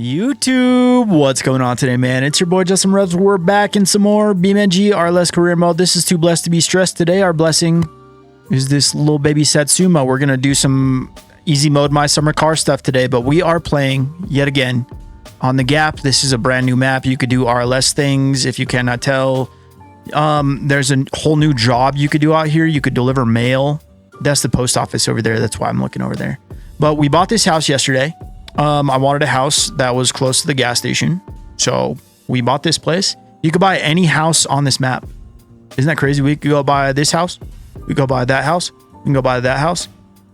YouTube, what's going on today, man? It's your boy Justin Rubs. We're back in some more BeamNG RLS Career Mode. This is Too Blessed to Be Stressed. Today, our blessing is this little baby Satsuma. We're gonna do some easy mode my summer car stuff today, but we are playing yet again on the Gap. This is a brand new map. You could do RLS things if you cannot tell. There's a whole new job you could do out here. You could deliver mail. That's the post office over there. That's why I'm looking over there. But we bought this house yesterday. I wanted a house that was close to the gas station, so we bought this place. You could buy any house on this map. Isn't that crazy? We could go buy this house, we go buy that house, we can go buy that house,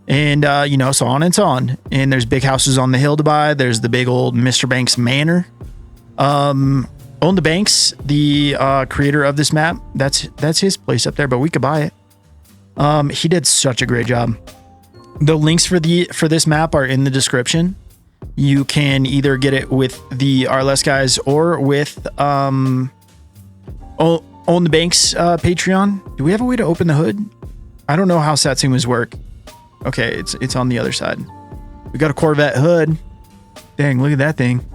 and you know, so on and so on. And there's big houses on the hill to buy. There's the big old Mr. Banks Manor. Own the Banks, the creator of this map. That's his place up there, but we could buy it. He did such a great job. The links for this map are in the description. You can either get it with the RLS guys or with Own the Banks Patreon. Do we have a way to open the hood? I don't know how Satsumas work. Okay, it's on the other side. We got a Corvette hood. Dang, look at that thing.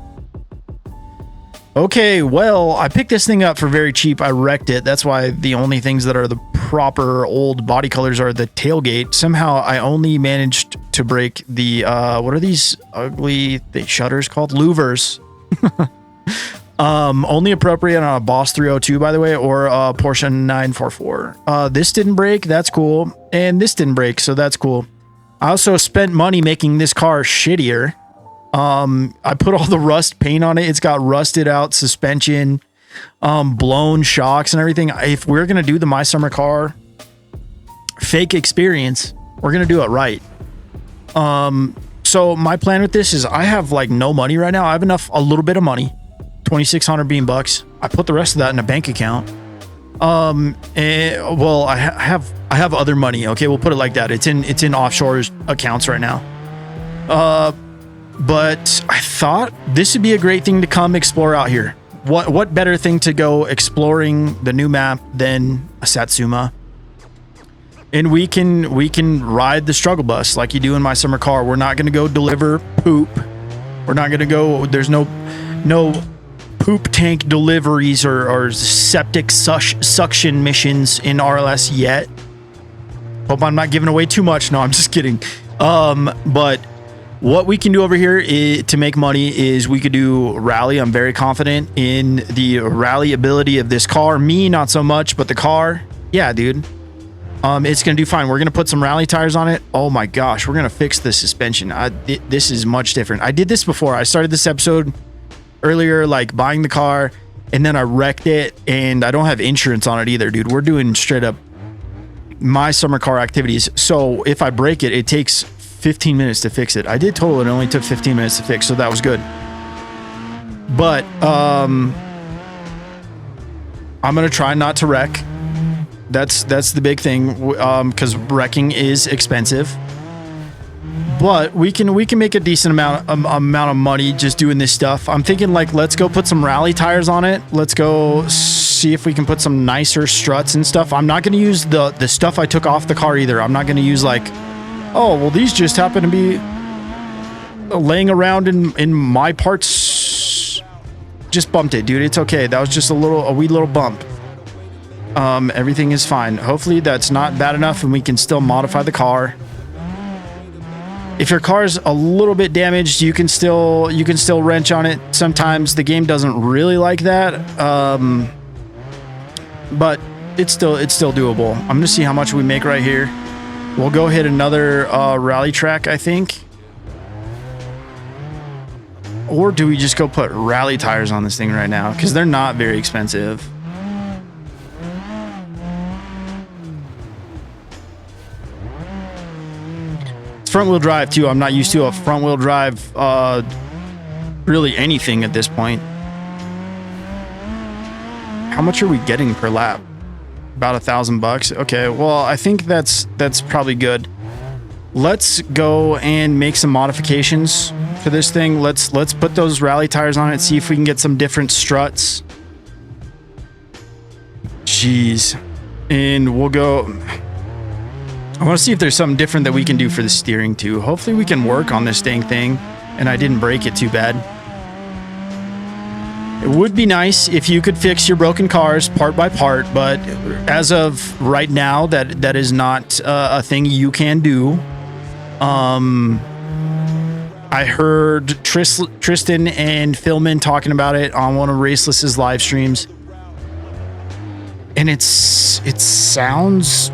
Okay, well, I picked this thing up for very cheap. I wrecked it. That's why the only things that are the proper old body colors are the tailgate. Somehow I only managed to break the, what are these ugly shutters called? Louvers. Only appropriate on a Boss 302, by the way, or a Porsche 944. This didn't break. That's cool. And this didn't break, so that's cool. I also spent money making this car shittier. I put all the rust paint on it. It's got rusted out suspension, blown shocks and everything. If we're going to do the My Summer Car fake experience, we're going to do it right. So my plan with this is I have like no money right now. I have a little bit of money, 2,600 beam bucks. I put the rest of that in a bank account. Well, I have other money. Okay. We'll put it like that. It's in offshore accounts right now. But I thought this would be a great thing to come explore out here. What better thing to go exploring the new map than a Satsuma? And we can ride the struggle bus like you do in My Summer Car. We're not going to go deliver poop. We're not going to go. There's no poop tank deliveries or septic suction missions in RLS yet. Hope I'm not giving away too much. No, I'm just kidding. But what we can do over here to make money is we could do rally. I'm very confident in the rally ability of this car. Me, not so much, but the car, yeah, dude. It's going to do fine. We're going to put some rally tires on it. Oh my gosh, we're going to fix the suspension. This is much different. I did this before. I started this episode earlier, like buying the car, and then I wrecked it, and I don't have insurance on it either, dude. We're doing straight up My Summer Car activities. So if I break it, it takes 15 minutes to fix it. I did total it only took 15 minutes to fix, so that was good. But I'm gonna try not to wreck. That's the big thing, because wrecking is expensive. But we can make a decent amount of money just doing this stuff. I'm thinking, like, let's go put some rally tires on it. Let's go see if we can put some nicer struts and stuff. I'm not gonna use the stuff I took off the car either. I'm not gonna use like, oh, well, these just happen to be laying around in my parts. Just bumped it, dude. It's okay. That was just a wee little bump. Everything is fine. Hopefully that's not bad enough and we can still modify the car. If your car's a little bit damaged, you can still wrench on it. Sometimes the game doesn't really like that. But it's still doable. I'm gonna see how much we make right here. We'll go hit another rally track, I think. Or do we just go put rally tires on this thing right now? Because they're not very expensive. It's front-wheel drive, too. I'm not used to a front-wheel drive, really anything at this point. How much are we getting per lap? About $1,000. Okay, well, I think that's probably good. Let's go and make some modifications for this thing. Let's put those rally tires on it, see if we can get some different struts. Jeez. And we'll go. I want to see if there's something different that we can do for the steering too. Hopefully we can work on this dang thing and I didn't break it too bad. It would be nice if you could fix your broken cars part by part, but as of right now, that is not a thing you can do. I heard Tristan and Philman talking about it on one of Raceless's live streams, and it sounds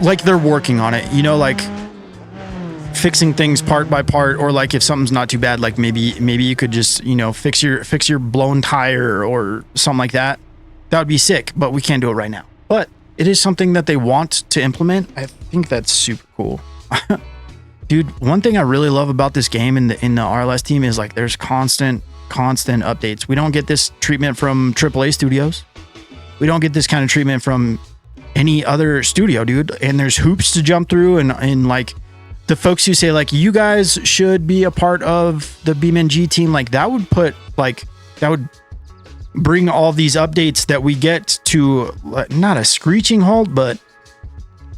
like they're working on it, you know, like fixing things part by part, or like if something's not too bad, like maybe you could just, you know, fix your blown tire or something like that. That would be sick, but we can't do it right now. But it is something that they want to implement. I think that's super cool. Dude, one thing I really love about this game in the RLS team is like there's constant updates. We don't get this treatment from AAA studios. We don't get this kind of treatment from any other studio, dude. And there's hoops to jump through, and like the folks who say like you guys should be a part of the BeamNG team, like that would bring all these updates that we get to not a screeching halt, but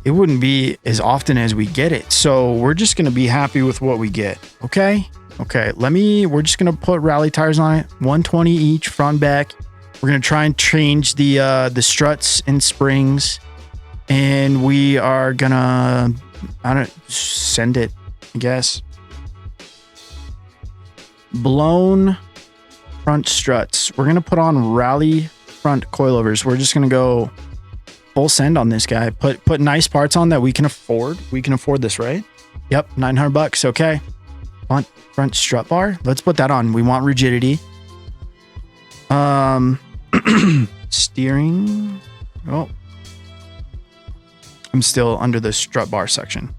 it wouldn't be as often as we get it. So we're just going to be happy with what we get. Okay. We're just going to put rally tires on it. 120 each, front, back. We're going to try and change the struts and springs, and we are going to, send it, I guess. Blown front struts. We're going to put on rally front coilovers. We're just going to go full send on this guy. Put nice parts on that we can afford. We can afford this, right? Yep, $900. Okay. Front strut bar. Let's put that on. We want rigidity. Steering. Oh, I'm still under the strut bar section.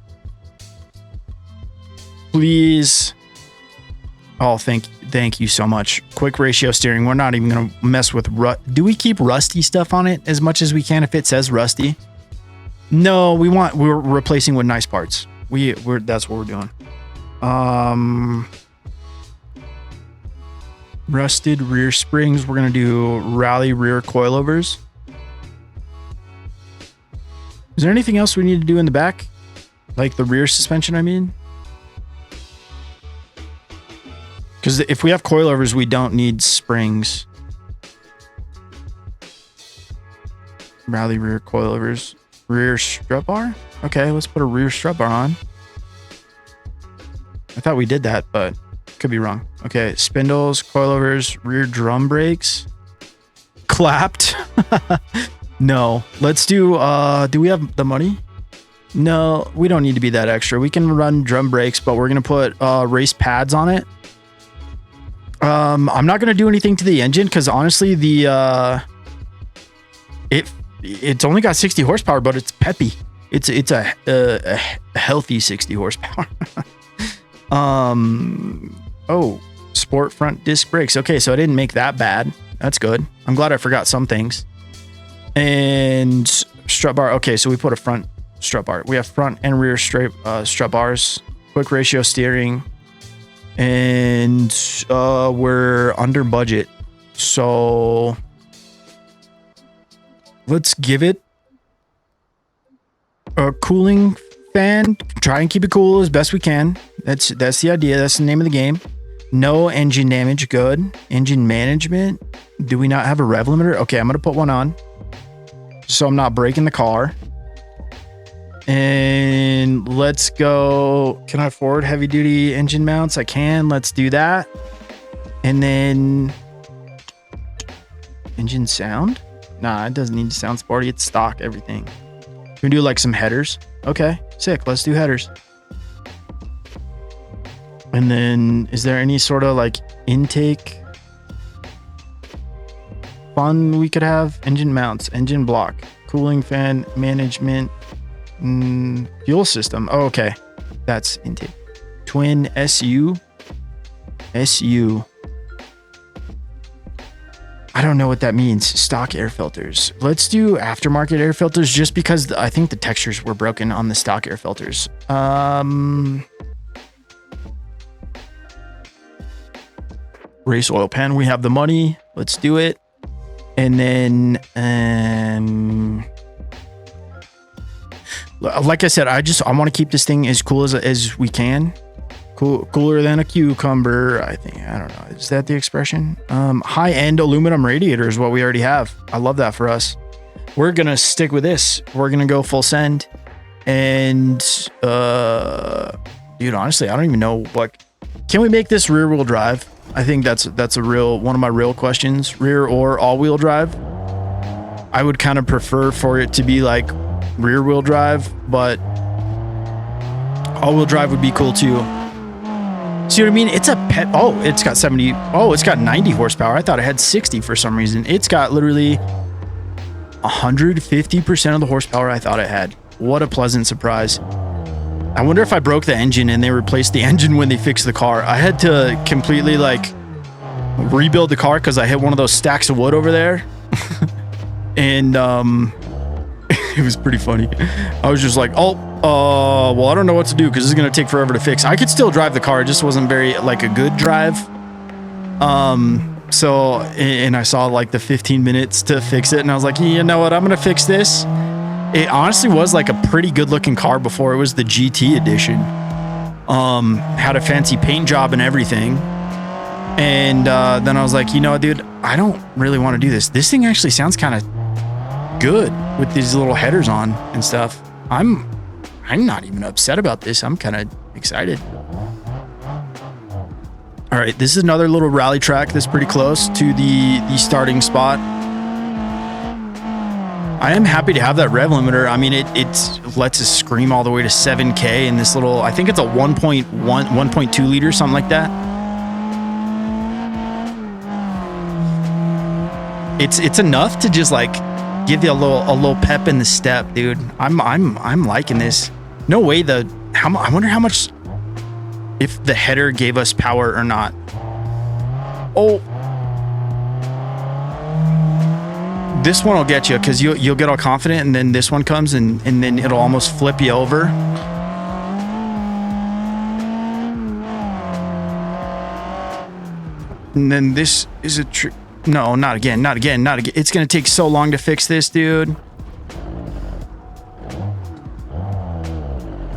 Please. Oh, thank you so much. Quick ratio steering. We're not even gonna mess with do we keep rusty stuff on it as much as we can if it says rusty? No, we're replacing with nice parts. That's what we're doing. Rusted rear springs. We're gonna do rally rear coilovers. Is there anything else we need to do in the back? Like the rear suspension, I mean? Because if we have coilovers, we don't need springs. Rally rear coilovers. Rear strut bar? Okay, let's put a rear strut bar on. I thought we did that, but could be wrong. Okay, spindles, coilovers, rear drum brakes. Clapped. No, let's do we have the money? No, we don't need to be that extra. We can run drum brakes, but we're going to put race pads on it. I'm not going to do anything to the engine because honestly, it's only got 60 horsepower, but it's peppy. It's a healthy 60 horsepower. Oh, sport front disc brakes. Okay, so I didn't make that bad. That's good. I'm glad I forgot some things. And strut bar. Okay, so we put a front strut bar. We have front and rear strut bars. Quick ratio steering. And we're under budget. So let's give it a cooling fan. Try and keep it cool as best we can. That's the idea. That's the name of the game. No engine damage. Good. Engine management. Do we not have a rev limiter? Okay, I'm going to put one on so I'm not breaking the car. And let's go. Can I afford heavy duty engine mounts? I can. Let's do that. And then engine sound. Nah, it doesn't need to sound sporty. It's stock, everything. Can we do like some headers? Okay, sick. Let's do headers. And then is there any sort of like intake fun we could have? Engine mounts, engine block, cooling fan management, fuel system. Oh, okay. That's intake. Twin SU. I don't know what that means. Stock air filters. Let's do aftermarket air filters just because I think the textures were broken on the stock air filters. Race oil pan. We have the money. Let's do it. And then, like I said, I want to keep this thing as cool as we can. Cooler than a cucumber, I think. I don't know. Is that the expression? High-end aluminum radiator is what we already have. I love that for us. We're going to stick with this. We're going to go full send. And, dude, honestly, I don't even know what... Can we make this rear-wheel drive? I think that's a real... One of my real questions. Rear or all-wheel drive? I would kind of prefer for it to be like rear-wheel drive, but all-wheel drive would be cool too. See what I mean? It's a pet. Oh, it's got 70. Oh, it's got 90 horsepower. I thought it had 60 for some reason. It's got literally 150% of the horsepower I thought it had. What a pleasant surprise. I wonder if I broke the engine and they replaced the engine when they fixed the car. I had to completely like rebuild the car because I hit one of those stacks of wood over there. And it was pretty funny. I was just like, well, I don't know what to do because this is going to take forever to fix. I could still drive the car. It just wasn't very like a good drive. So, and I saw like the 15 minutes to fix it. And I was like, you know what? I'm going to fix this. It honestly was like a pretty good looking car before it was the GT edition. Had a fancy paint job and everything. And then I was like, you know what, dude, I don't really want to do this. This thing actually sounds kind of good with these little headers on and stuff. I'm not even upset about this. I'm kind of excited. All right, this is another little rally track that's pretty close to the starting spot. I am happy to have that rev limiter. I mean, it lets us scream all the way to 7K in this little, I think it's a 1.2 liter, something like that. It's enough to just like give you a little pep in the step, dude. I'm liking this. No way I wonder how much, if the header gave us power or not. Oh, this one will get you because you'll get all confident, and then this one comes and then it'll almost flip you over. And then this is a no, not again, not again, not again. It's gonna take so long to fix this, dude.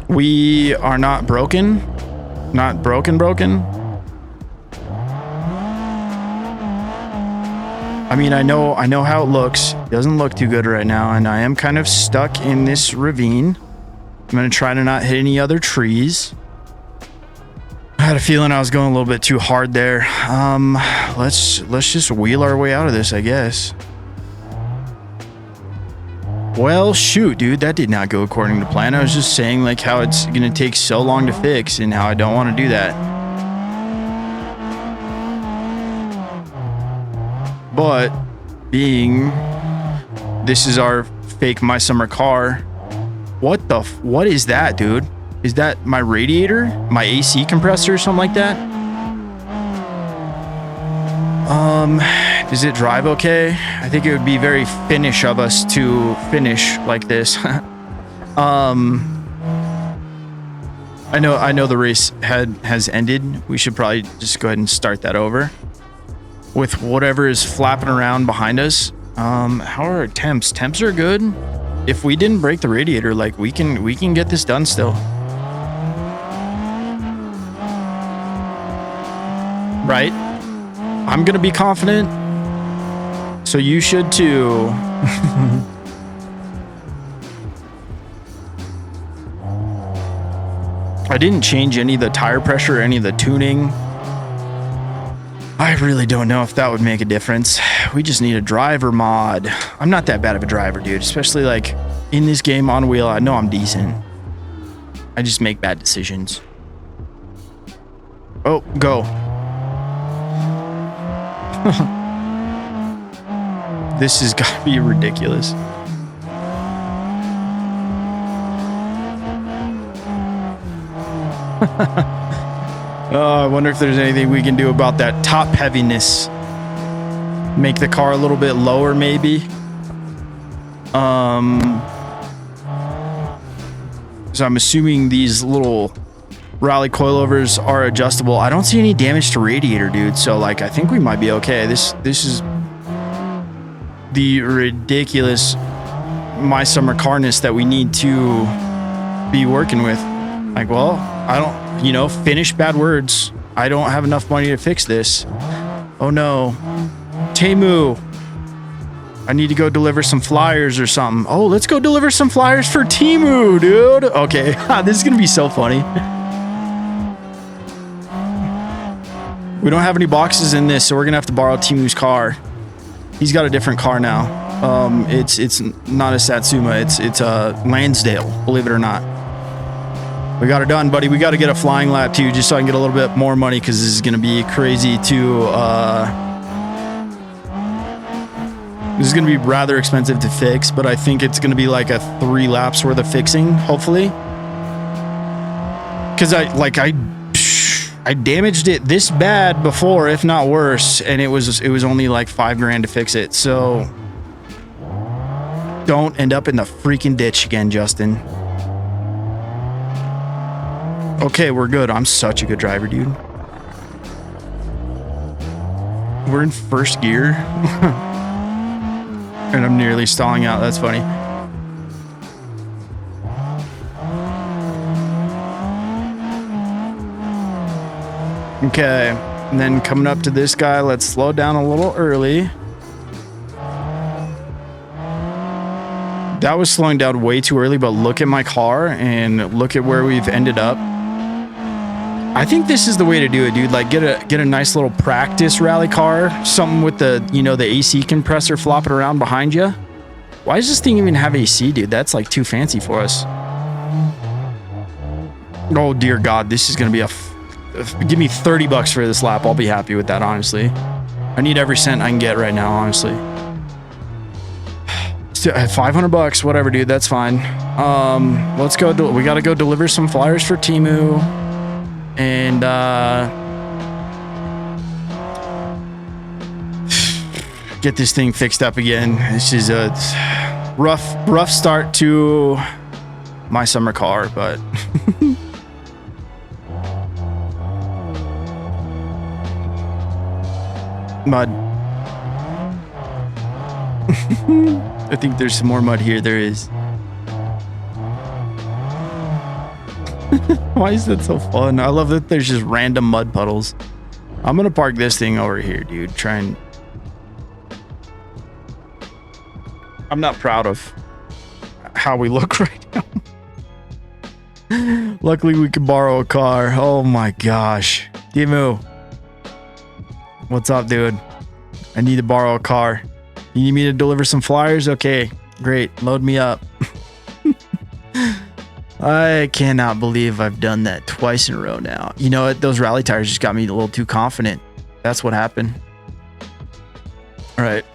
We are not broken. Not broken. I mean, I know how it looks. It doesn't look too good right now, and I am kind of stuck in this ravine. I'm gonna try to not hit any other trees. I had a feeling I was going a little bit too hard there. Let's just wheel our way out of this, I guess. Well, shoot, dude, that did not go according to plan. I was just saying like how it's gonna take so long to fix and how I don't want to do that. But being this is our fake My Summer car. What is that, dude? Is that my radiator? My AC compressor or something like that? Does it drive okay? I think it would be very Finnish of us to finish like this. I know the race has ended. We should probably just go ahead and start that over. With whatever is flapping around behind us. How are our temps? Temps are good. If we didn't break the radiator, like we can get this done still. Right? I'm gonna be confident. So you should too. I didn't change any of the tire pressure or any of the tuning. I really don't know if that would make a difference. We just need a driver mod. I'm not that bad of a driver, dude. Especially like in this game on wheel, I know I'm decent. I just make bad decisions. Oh, go. This has got to be ridiculous. Oh, I wonder if there's anything we can do about that top heaviness. Make the car a little bit lower, maybe. So I'm assuming these little rally coilovers are adjustable. I don't see any damage to radiator, dude. So like, I think we might be okay. This is the ridiculous My Summer carness that we need to be working with. Like, well, you know, finish bad words. I don't have enough money to fix this. Oh no. Teimu. I need to go deliver some flyers or something. Oh, let's go deliver some flyers for Teimu, dude. Okay, this is gonna be so funny. We don't have any boxes in this, so we're gonna have to borrow Teimu's car. He's got a different car now. It's not a Satsuma. It's a Lansdale, believe it or not. We got it done, buddy. We got to get a flying lap too, just so I can get a little bit more money, because this is gonna be crazy to. This is gonna be rather expensive to fix, but I think it's gonna be like a 3 laps worth of fixing, hopefully. Because I damaged it this bad before, if not worse, and it was only like $5 grand to fix it. So don't end up in the freaking ditch again, Justin. Okay, we're good. I'm such a good driver, dude. We're in first gear. And I'm nearly stalling out. That's funny. Okay, and then coming up to this guy, let's slow down a little early. That was slowing down way too early, but look at my car and look at where we've ended up. I think this is the way to do it, dude. Like get a nice little practice rally car, something with the, you know, the AC compressor flopping around behind you. Why does this thing even have AC, dude? That's like too fancy for us. Oh dear God, this is gonna be a. Give me 30 bucks for this lap. I'll be happy with that, honestly. I need every cent I can get right now, honestly. 500 bucks, whatever, dude. That's fine. Let's go. We gotta go deliver some flyers for Teimu, and get this thing fixed up again. This is a rough start to my summer car, but. Mud. I think there's some more mud here. There is. Why is that so fun? I love that there's just random mud puddles. I'm gonna park this thing over here, dude. I'm not proud of how we look right now. Luckily we could borrow a car. Oh my gosh. Teimu. What's up, dude? I need to borrow a car. You need me to deliver some flyers? Okay, great. Load me up. I cannot believe I've done that twice in a row now. You know what? Those rally tires just got me a little too confident. That's what happened. All right.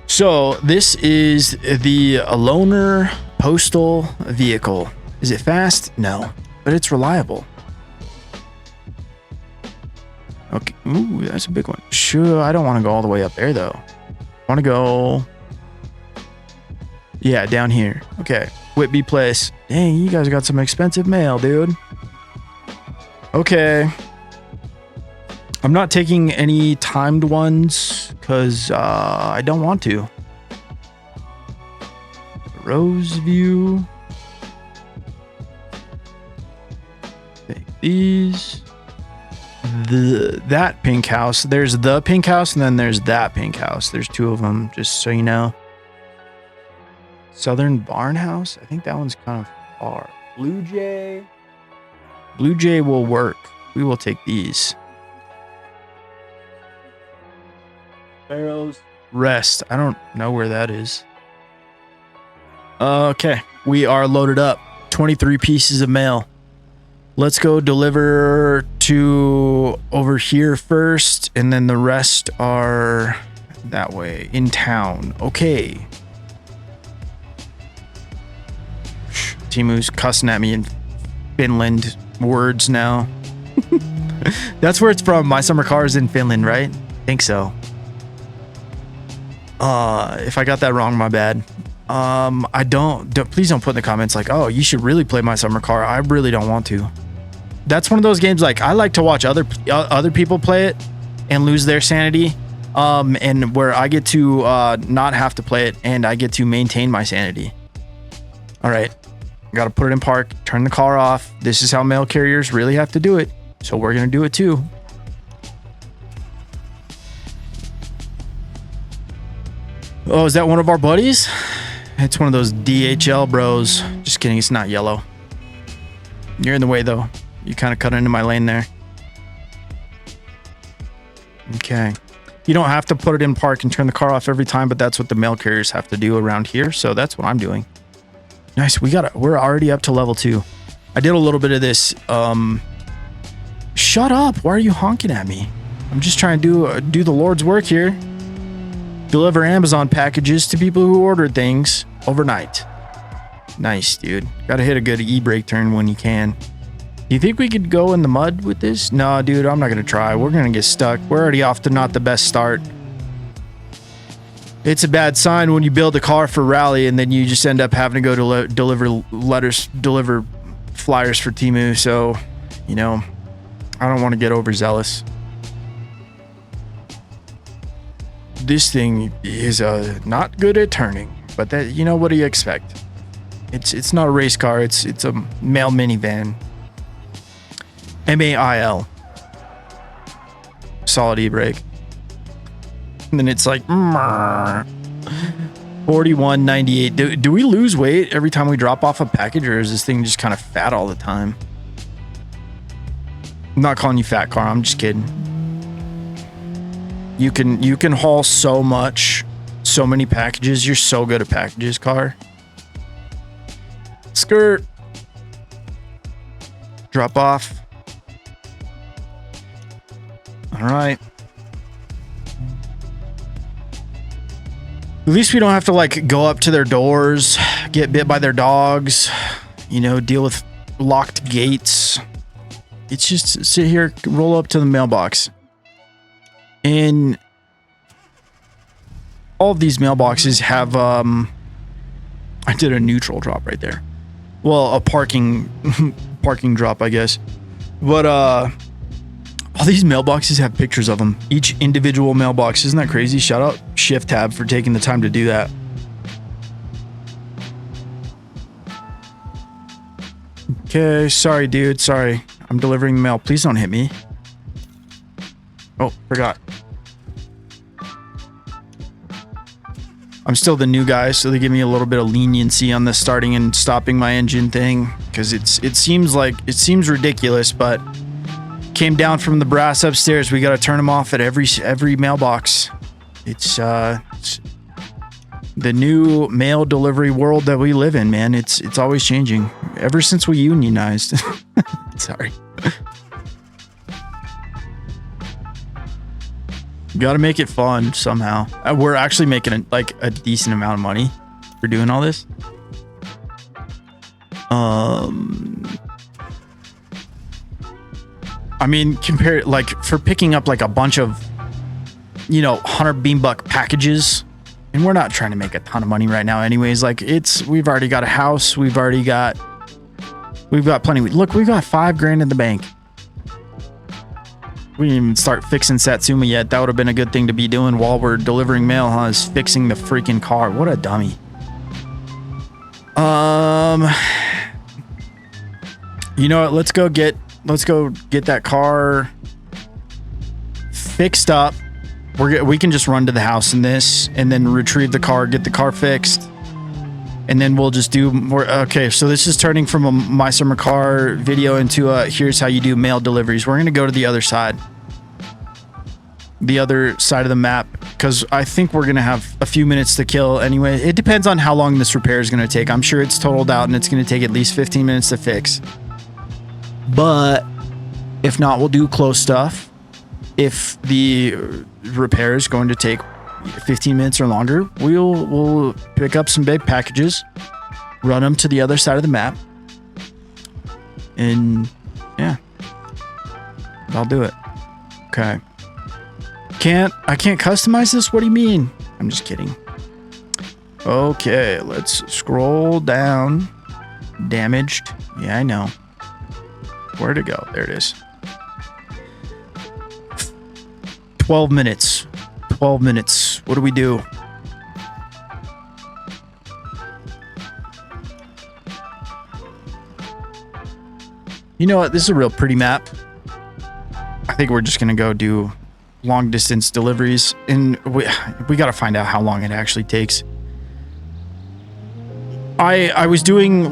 So this is the loaner postal vehicle. Is it fast? No, but it's reliable. Okay. Ooh, that's a big one. Sure, I don't want to go all the way up there though. I want to go. Yeah, down here. Okay. Whitby Place. Dang, you guys got some expensive mail, dude. Okay. I'm not taking any timed ones because I don't want to. Roseview. Take these. That pink house. There's the pink house and then there's that pink house. There's 2 of them, just so you know. Southern Barn House. I think that one's kind of far. Blue Jay. Blue Jay will work. We will take these. Pharaoh's Rest. I don't know where that is. Okay. We are loaded up. 23 pieces of mail. Let's go deliver to over here first, and then the rest are that way in town. Okay. Teimu's cussing at me in Finland words now. That's where it's from. My summer car is in Finland, right? I think so. If I got that wrong, my bad. I don't please don't put in the comments like, oh, you should really play my summer car. I really don't want to. That's one of those games like I like to watch other people play it and lose their sanity, and where I get to not have to play it and I get to maintain my sanity. All right, Got to put it in park, turn the car off. This is how mail carriers really have to do it. So we're going to do it too. Oh, is that one of our buddies? It's one of those DHL bros. Just kidding. It's not yellow. You're in the way though. You kind of cut into my lane there. Okay. You don't have to put it in park and turn the car off every time, but that's what the mail carriers have to do around here. So that's what I'm doing. Nice. We're already up to level 2. I did a little bit of this. Shut up. Why are you honking at me? I'm just trying to do the Lord's work here. Deliver Amazon packages to people who ordered things overnight. Nice, dude. Gotta hit a good e-brake turn when you can. Do you think we could go in the mud with this? No, dude, I'm not gonna try. We're gonna get stuck. We're already off to not the best start. It's a bad sign when you build a car for rally and then you just end up having to go to deliver flyers for Teimu. So, you know, I don't want to get overzealous. This thing is not good at turning, but that, you know, what do you expect? It's not a race car. It's a mail minivan. MAIL. Solid e-brake. And then it's like 41.98. Do we lose weight every time we drop off a package, or is this thing just kind of fat all the time? I'm not calling you fat, car. I'm just kidding. You can haul so much, so many packages. You're so good at packages, car. Skirt. Drop off. All right. At least we don't have to like go up to their doors, get bit by their dogs, you know, deal with locked gates. It's just sit here, roll up to the mailbox. And all of these mailboxes have, I did a neutral drop right there. Well, a parking drop, I guess. But, all these mailboxes have pictures of them. Each individual mailbox. Isn't that crazy? Shout out Shift Tab for taking the time to do that. Okay, sorry, dude. Sorry. I'm delivering the mail. Please don't hit me. Oh, forgot. I'm still the new guy, so they give me a little bit of leniency on the starting and stopping my engine thing, because it seems ridiculous, but came down from the brass upstairs. We got to turn them off at every mailbox. It's the new mail delivery world that we live in, man. It's always changing. Ever since we unionized. Sorry. Got to make it fun somehow. We're actually making a decent amount of money for doing all this. I mean, compare like for picking up like a bunch of, you know, 100 beam-buck packages, and we're not trying to make a ton of money right now anyways. Like we've already got a house. We've got plenty. Look, we've got $5,000 in the bank. We didn't even start fixing Satsuma yet. That would have been a good thing to be doing while we're delivering mail, huh? Is fixing the freaking car. What a dummy. You know what? Let's go get that car fixed up. We can just run to the house in this and then retrieve the car, get the car fixed, and then we'll just do more. Okay, so this is turning from a My Summer Car video into a here's how you do mail deliveries. We're gonna go to the other side of the map, because I think we're gonna have a few minutes to kill anyway. It depends on how long this repair is gonna take. I'm sure it's totaled out and it's gonna take at least 15 minutes to fix. But if not, we'll do close stuff. If the repair is going to take 15 minutes or longer, we'll pick up some big packages, run them to the other side of the map, and yeah, I'll do it. Okay. I can't customize this? What do you mean? I'm just kidding. Okay, let's scroll down. Damaged. Yeah, I know. Where'd it go? There it is. 12 minutes. 12 minutes. What do we do? You know what? This is a real pretty map. I think we're just gonna go do long distance deliveries, and we got to find out how long it actually takes. I was doing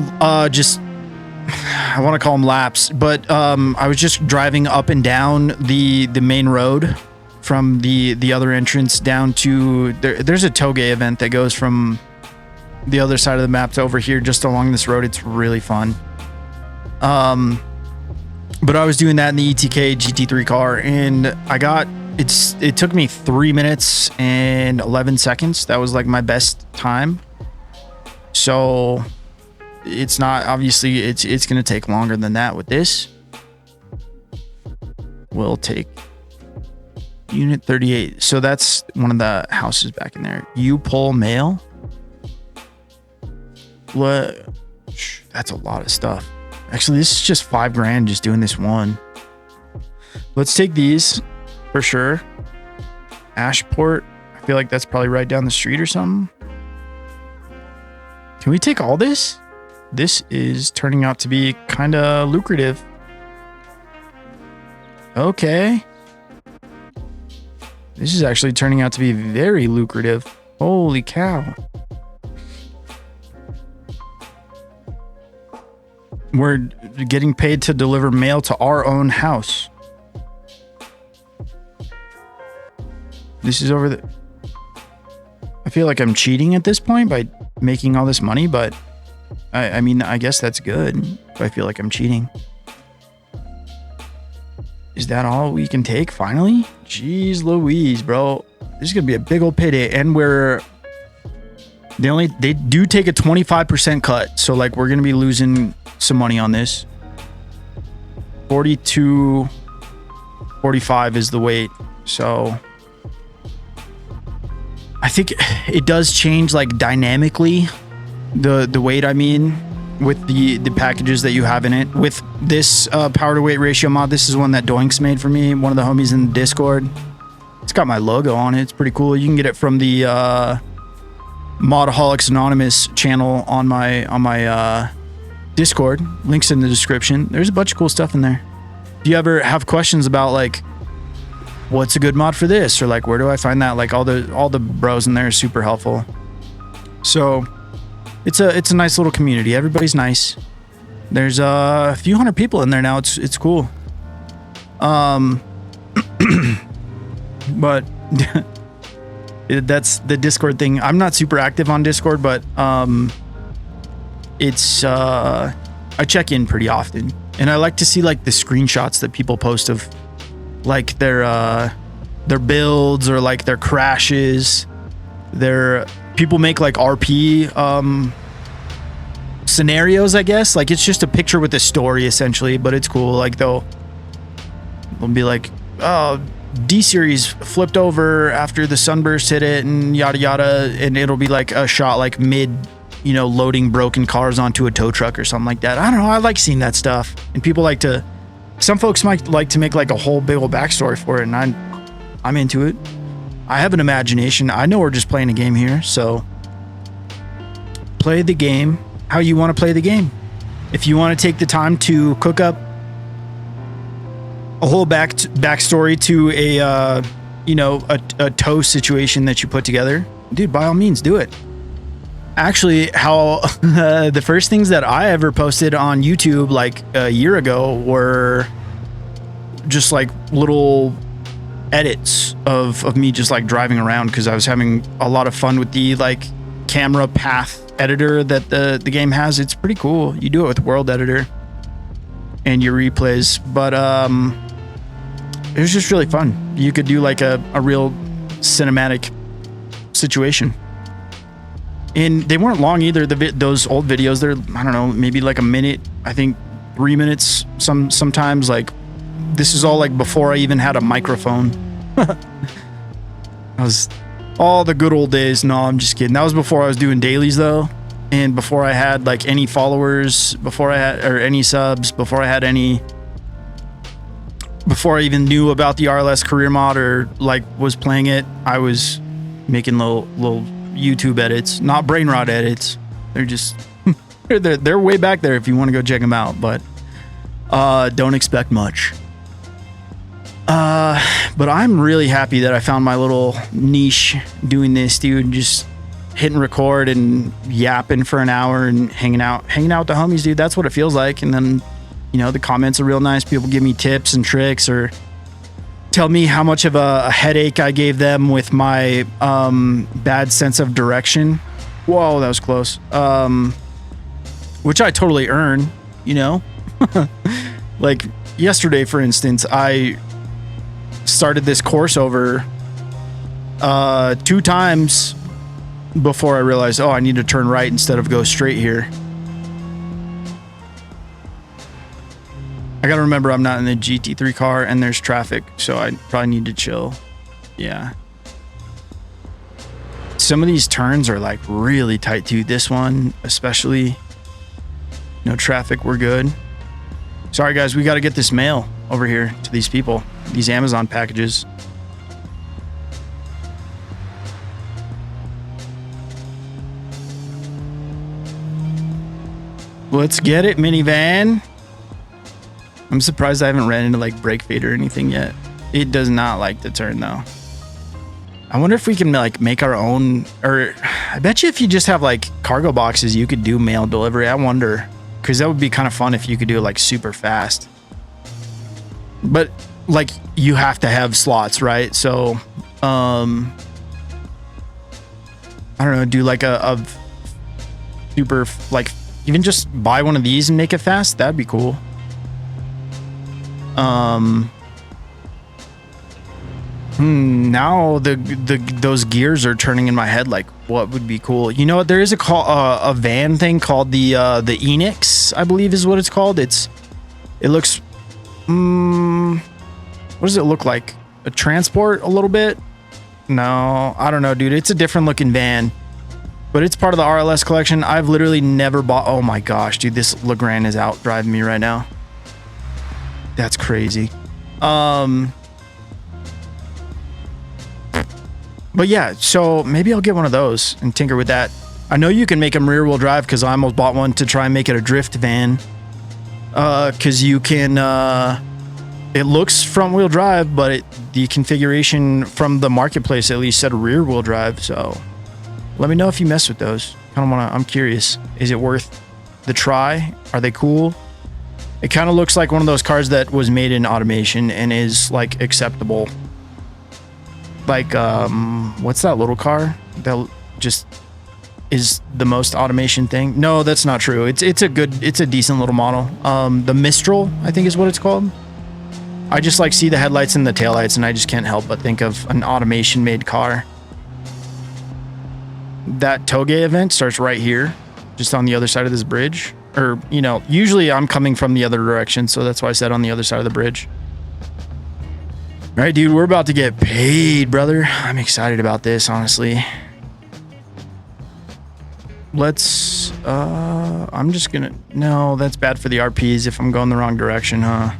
just, I want to call them laps, but I was just driving up and down the main road from the other entrance down to there's a toge event that goes from the other side of the map to over here just along this road. It's really fun. But I was doing that in the ETK GT3 car, and it took me 3 minutes and 11 seconds. That was like my best time. So it's not, obviously it's going to take longer than that with this. We'll take unit 38. So that's one of the houses back in there. You pull mail. What? That's a lot of stuff. Actually, this is just $5,000 just doing this one. Let's take these for sure. Ashport. I feel like that's probably right down the street or something. Can we take all this? This is turning out to be kind of lucrative. Okay. This is actually turning out to be very lucrative. Holy cow. We're getting paid to deliver mail to our own house. This is over the... I feel like I'm cheating at this point by making all this money, but I mean, I guess that's good. But I feel like I'm cheating. Is that all we can take finally? Jeez Louise, bro. This is going to be a big old payday. And they do take a 25% cut. So like we're going to be losing some money on this. 42.45 is the weight. So I think it does change like dynamically the weight, I mean, with the packages that you have in it. With this power to weight ratio mod, this is one that Doinks made for me, one of the homies in the Discord. It's got my logo on it. It's pretty cool. You can get it from the Modaholics Anonymous channel on my Discord. Links in the description. There's a bunch of cool stuff in there. Do you ever have questions about like what's a good mod for this, or like where do I find that? Like all the bros in there are super helpful. So it's a nice little community. Everybody's nice. There's a few hundred people in there now. It's cool. But that's the Discord thing. I'm not super active on Discord, but it's I check in pretty often, and I like to see like the screenshots that people post of like their builds or like their crashes. People make like RP scenarios, I guess. Like it's just a picture with a story essentially, but it's cool. Like they'll be like, oh, D series flipped over after the sunburst hit it and yada yada, and it'll be like a shot like mid, loading broken cars onto a tow truck or something like that. I don't know, I like seeing that stuff. And people some folks might like to make like a whole big old backstory for it, and I'm into it. I have an imagination. I know we're just playing a game here, so play the game how you want to play the game. If you want to take the time to cook up a whole backstory to a tow situation that you put together, dude, by all means do it. Actually, how the first things that I ever posted on YouTube like a year ago were just like little edits of me just like driving around, because I was having a lot of fun with the like camera path editor that the game has. It's pretty cool. You do it with World Editor and your replays, but it was just really fun. You could do like a real cinematic situation. And they weren't long either. Those old videos, they're, I don't know, maybe like a minute, I think 3 minutes sometimes. Like this is all like before I even had a microphone. That was all the good old days. No, I'm just kidding. That was before I was doing dailies though. And before I had like any followers, before any subs, before I even knew about the RLS career mod or like was playing it, I was making little YouTube edits, not brain rot edits. They're just they're way back there if you want to go check them out. But Don't expect much. But I'm really happy that I found my little niche doing this, dude. Just hitting record and yapping for an hour and hanging out with the homies, dude. That's what it feels like. And then, you know, the comments are real nice. People give me tips and tricks or tell me how much of a headache I gave them with my bad sense of direction. Whoa, that was close. Which I totally earn, you know. Like yesterday, for instance, I started this course over 2 times before I realized, oh, I need to turn right instead of go straight here. I gotta remember I'm not in the GT3 car and there's traffic, so I probably need to chill. Yeah. Some of these turns are like really tight too. This one, especially. No traffic, we're good. Sorry guys, we gotta get this mail over here to these people. These Amazon packages. Let's get it, minivan. I'm surprised I haven't ran into like brake fade or anything yet. It does not like to turn though. I wonder if we can like make our own, or I bet you if you just have like cargo boxes, you could do mail delivery. I wonder, because that would be kind of fun if you could do it like super fast. But like you have to have slots, right? So, I don't know, do like a super, like even just buy one of these and make it fast. That'd be cool. Now those gears are turning in my head. Like, what would be cool? You know what? There is a van thing called the Enix, I believe is what it's called. It looks, what does it look like? A transport a little bit? No, I don't know, dude. It's a different looking van, but it's part of the RLS collection. I've literally never bought. Oh my gosh, dude, this Legrand is out driving me right now. That's crazy. But yeah, so maybe I'll get one of those and tinker with that. I know you can make them rear wheel drive because I almost bought one to try and make it a drift van. Because you can, it looks front wheel drive, but the configuration from the marketplace at least said rear wheel drive. So let me know if you mess with those. I'm curious. Is it worth the try? Are they cool? It kind of looks like one of those cars that was made in automation and is like acceptable. Like, what's that little car that just is the most automation thing? No, that's not true. It's a decent little model. The Mistral, I think is what it's called. I just like see the headlights and the taillights and I just can't help but think of an automation made car. That Toge event starts right here, just on the other side of this bridge. Or, you know, usually I'm coming from the other direction, so that's why I said on the other side of the bridge. All right, dude, we're about to get paid, brother. I'm excited about this, honestly. Let's, I'm just gonna, no, that's bad for the RPs if I'm going the wrong direction, huh?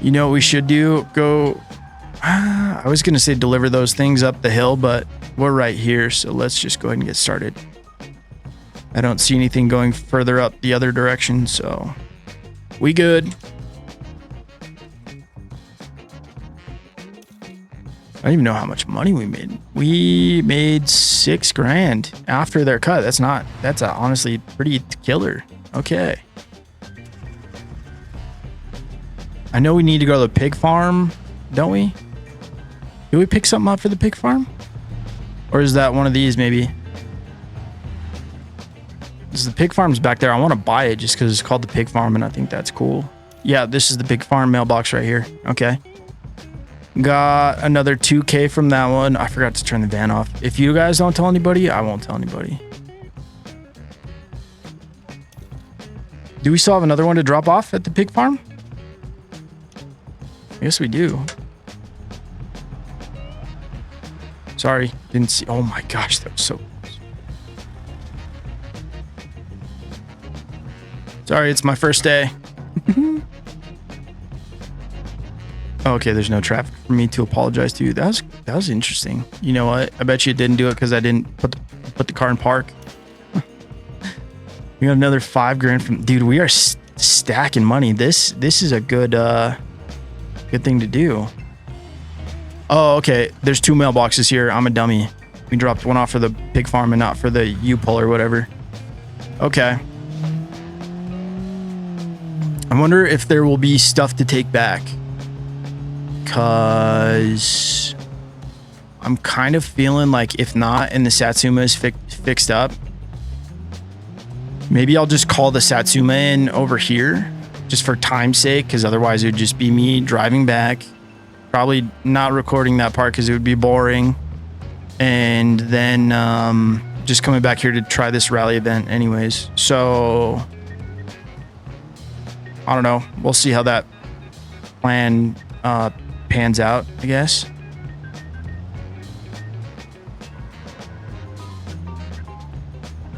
You know what we should do? Go, I was gonna say deliver those things up the hill, but we're right here, so let's just go ahead and get started. I don't see anything going further up the other direction, so we good. I don't even know how much money we made. We made $6 grand after their cut. That's honestly pretty killer. Okay. I know we need to go to the pig farm, don't we? Do we pick something up for the pig farm? Or is that one of these maybe? The pig farm's back there. I want to buy it just because it's called the pig farm and I think that's cool. Yeah, this is the pig farm mailbox right here. Okay. Got another 2K from that one. I forgot to turn the van off. If you guys don't tell anybody, I won't tell anybody. Do we still have another one to drop off at the pig farm? I guess we do. Sorry, didn't see. Oh my gosh, that was so close. Sorry, it's my first day. Okay, there's no traffic for me to apologize to you. That was interesting. You know what? I bet you didn't do it because I didn't put the car in park. We got another $5 grand from, dude. We are stacking money. This is a good good thing to do. Oh, okay. There's 2 mailboxes here. I'm a dummy. We dropped one off for the pig farm and not for the U-pull or whatever. Okay. I wonder if there will be stuff to take back. Cause I'm kind of feeling like if not and the Satsuma is fixed up, maybe I'll just call the Satsuma in over here just for time's sake, because otherwise it would just be me driving back, probably not recording that part because it would be boring, and then just coming back here to try this rally event anyways. So I don't know. We'll see how that plan pans out, I guess.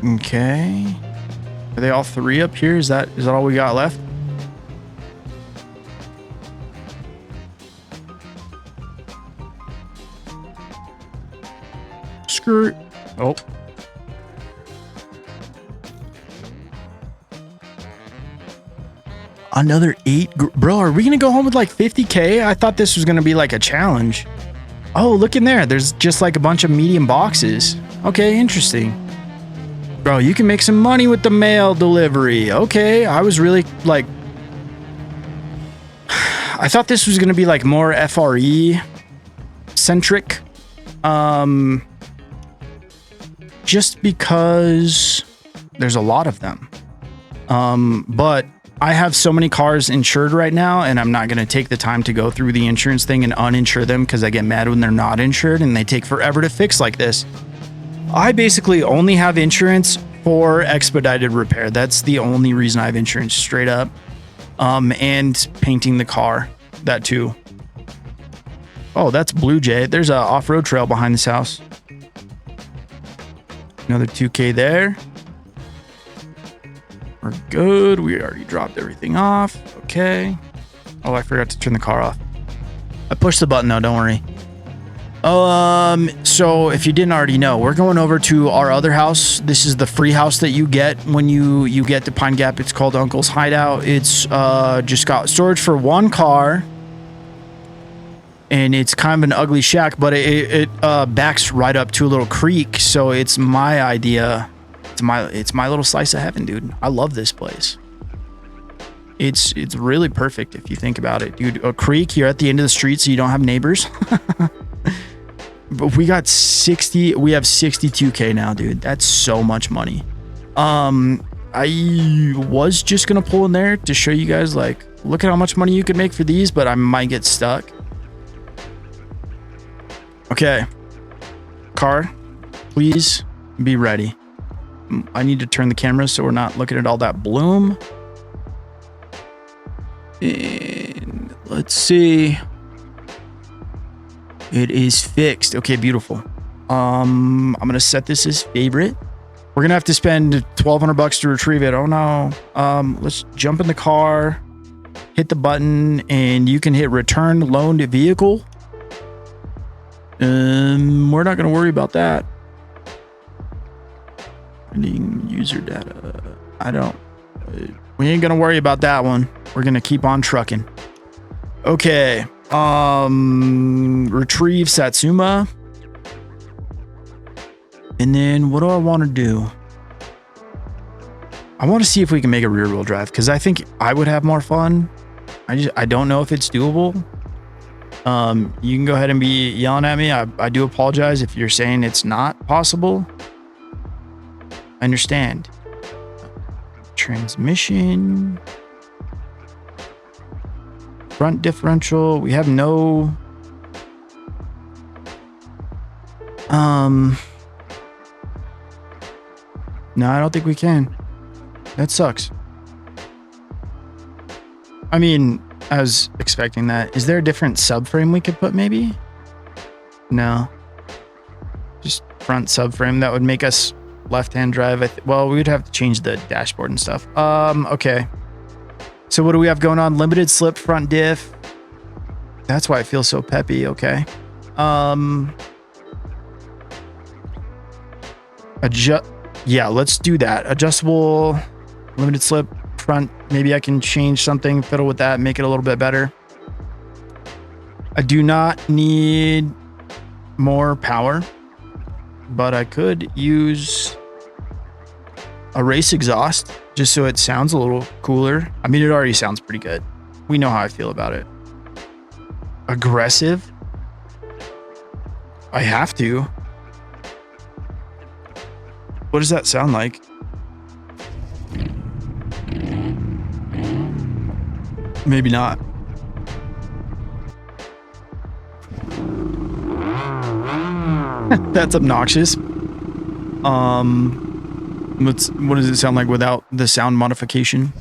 Okay. Are they all 3 up here? Is that all we got left? Skirt. Oh. Another 8. Bro, are we going to go home with like 50K? I thought this was going to be like a challenge. Oh, look in there. There's just like a bunch of medium boxes. Okay, interesting. Bro, you can make some money with the mail delivery. Okay, I was really like... I thought this was going to be like more FRE centric. Just because there's a lot of them. But I have so many cars insured right now, and I'm not going to take the time to go through the insurance thing and uninsure them because I get mad when they're not insured and they take forever to fix like this. I basically only have insurance for expedited repair. That's the only reason I have insurance, straight up. And painting the car, that too. Oh, that's Blue Jay. There's a off-road trail behind this house. Another 2K there. We're good. We already dropped everything off. Okay. Oh, I forgot to turn the car off. I pushed the button though, don't worry. So if you didn't already know, we're going over to our other house. This is the free house that you get when you get to Pine Gap. It's called Uncle's Hideout. It's just got storage for 1 car. And it's kind of an ugly shack, but it backs right up to a little creek. So it's my idea. It's my little slice of heaven, dude. I love this place. It's really perfect if you think about it, dude. A creek, you're at the end of the street, so you don't have neighbors. But we have 62K now, dude. That's so much money. I was just gonna pull in there to show you guys, like, look at how much money you could make for these, but I might get stuck. Okay. Car, please be ready. I need to turn the camera so we're not looking at all that bloom. And let's see. It is fixed. Okay, beautiful. I'm gonna set this as favorite. We're gonna have to spend $1,200 to retrieve it. Oh no. Let's jump in the car, hit the button, and you can hit return loaned vehicle. We're not gonna worry about that. User data. We ain't gonna worry about that one. We're gonna keep on trucking. Okay. Retrieve Satsuma. And then what do I want to do? I want to see if we can make a rear wheel drive, because I think I would have more fun. I don't know if it's doable. You can go ahead and be yelling at me. I do apologize if you're saying it's not possible. I understand. Transmission. Front differential. We have no... No, I don't think we can. That sucks. I mean, I was expecting that. Is there a different subframe we could put, maybe? No. Just front subframe. That would make us left-hand drive. Well, we would have to change the dashboard and stuff. Okay. So what do we have going on? Limited slip front diff. That's why I feel so peppy. Okay. Yeah, let's do that. Adjustable limited slip front Maybe I can change something, fiddle with that, make it a little bit better. I do not need more power, but I could use a race exhaust just so it sounds a little cooler. I mean, it already sounds pretty good. We know how I feel about it. Aggressive? I have to. What does that sound like? Maybe not. That's obnoxious. What does it sound like without the sound modification?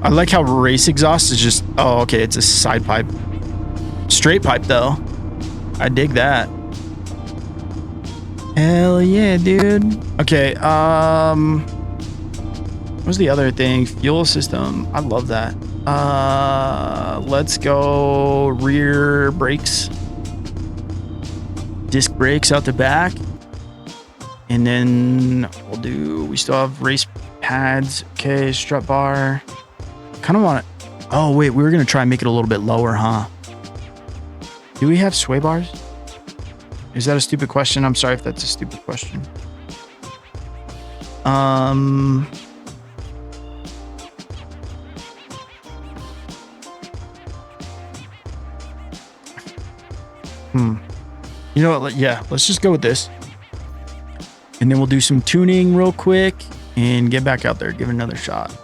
I like how race exhaust is just, oh, okay, it's a side pipe. Straight pipe though. I dig that. Hell yeah, dude. Okay, what's the other thing? Fuel system. I love that. Let's go rear brakes. Disc brakes out the back. And then we still have race pads. Okay, strut bar. Kind of want to, oh wait, we were going to try and make it a little bit lower, huh? Do we have sway bars? Is that a stupid question? I'm sorry if that's a stupid question. You know what? Yeah, let's just go with this. And then we'll do some tuning real quick and get back out there, give it another shot.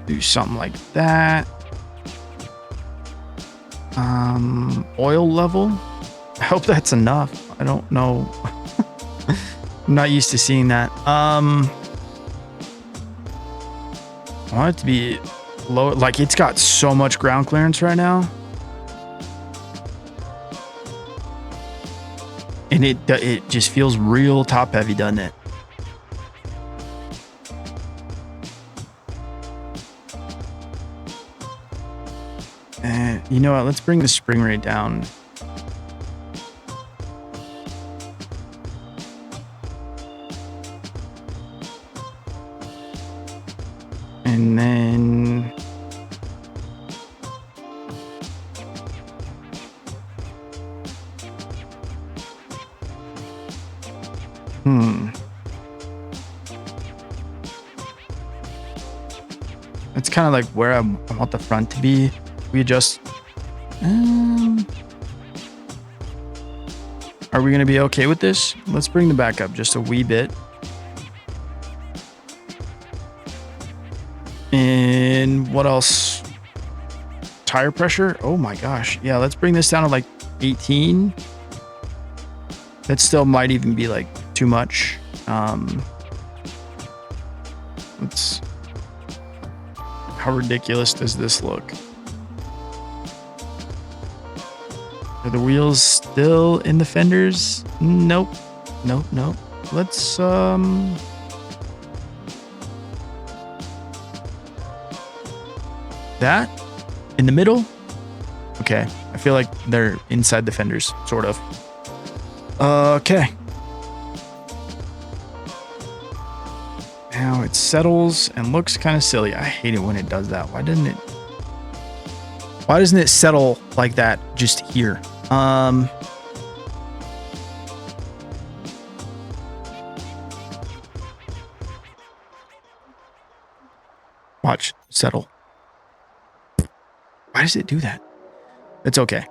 Do something like that. Oil level. I hope that's enough. I don't know. I'm not used to seeing that. I want it to be low. Like, it's got so much ground clearance right now. And it just feels real top heavy, doesn't it? And you know what? Let's bring the spring rate down. And then That's kind of like where I want the front to be. We adjust. Are we going to be okay with this? Let's bring the back up just a wee bit. And what else? Tire pressure. Oh my gosh. Yeah, let's bring this down to like 18. That still might even be like too much. How ridiculous does this look? Are the wheels still in the fenders? Nope. Nope. Let's that in the middle. Okay, I feel like they're inside the fenders, sort of. Okay. Now it settles and looks kind of silly. I hate it when it does that. Why doesn't it settle like that just here? Watch, settle. Why does it do that? It's okay.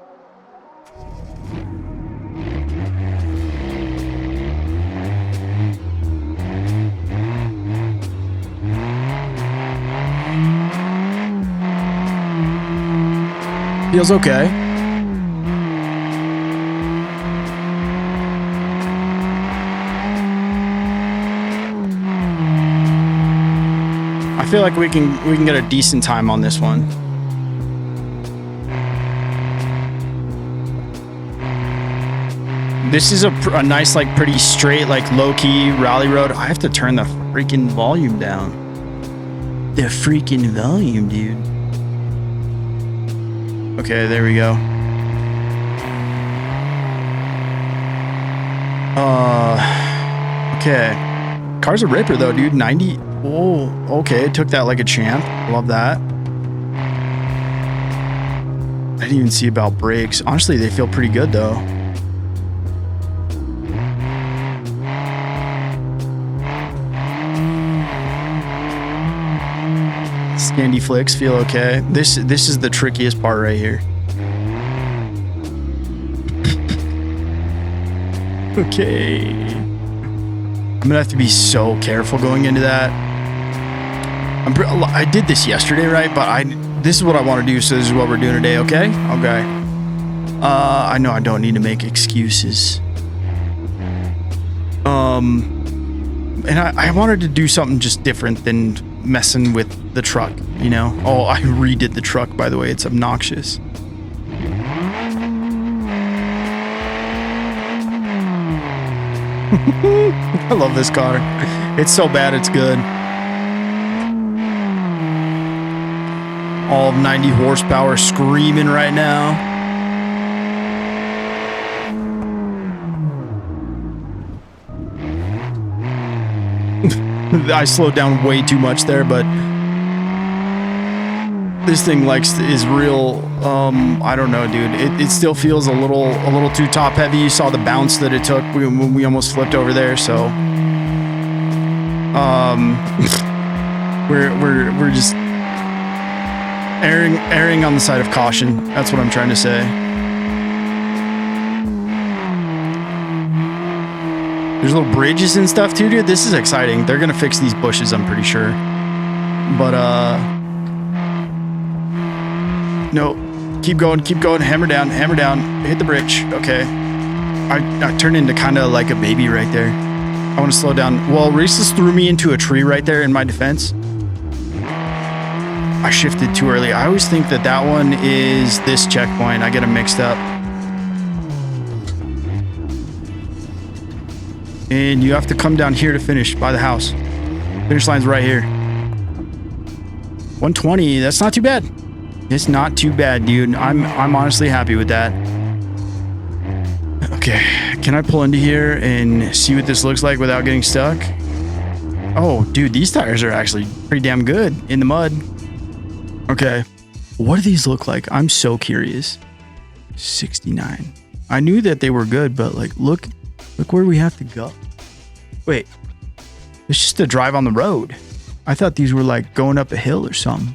Feels okay. I feel like we can get a decent time on this one. This is a nice, like, pretty straight, like, low-key rally road. I have to turn the freaking volume down. The freaking volume, dude. Okay, there we go. Okay. Car's a ripper though, dude. 90. Oh, okay. Took that like a champ. Love that. I didn't even see about brakes. Honestly, they feel pretty good though. Scandy flicks feel okay. This is the trickiest part right here. Okay. I'm gonna have to be so careful going into that. I did this yesterday, right? But this is what I want to do, so this is what we're doing today, okay? Okay. I know I don't need to make excuses. And I wanted to do something just different than messing with the truck, you know? Oh, I redid the truck, by the way. It's obnoxious. I love this car. It's so bad, it's good. All of 90 horsepower screaming right now. I slowed down way too much there, but this thing is real. I don't know, dude. It still feels a little too top heavy. You saw the bounce that it took. We almost flipped over there. So, we're just erring on the side of caution. That's what I'm trying to say. There's little bridges and stuff too, dude. This is exciting. They're gonna fix these bushes, I'm pretty sure. But no, keep going, hammer down, hit the bridge. Okay. I turned into kind of like a baby right there. I want to slow down. Well, Reese's threw me into a tree right there in my defense. I shifted too early. I always think that one is this checkpoint. I get them mixed up. And you have to come down here to finish by the house. Finish line's right here. 120, that's not too bad. It's not too bad, dude. I'm honestly happy with that. Okay, can I pull into here and see what this looks like without getting stuck? Oh, dude, these tires are actually pretty damn good in the mud. Okay, what do these look like? I'm so curious. 69. I knew that they were good, but like, look where we have to go. Wait, it's just a drive on the road. I thought these were like going up a hill or something.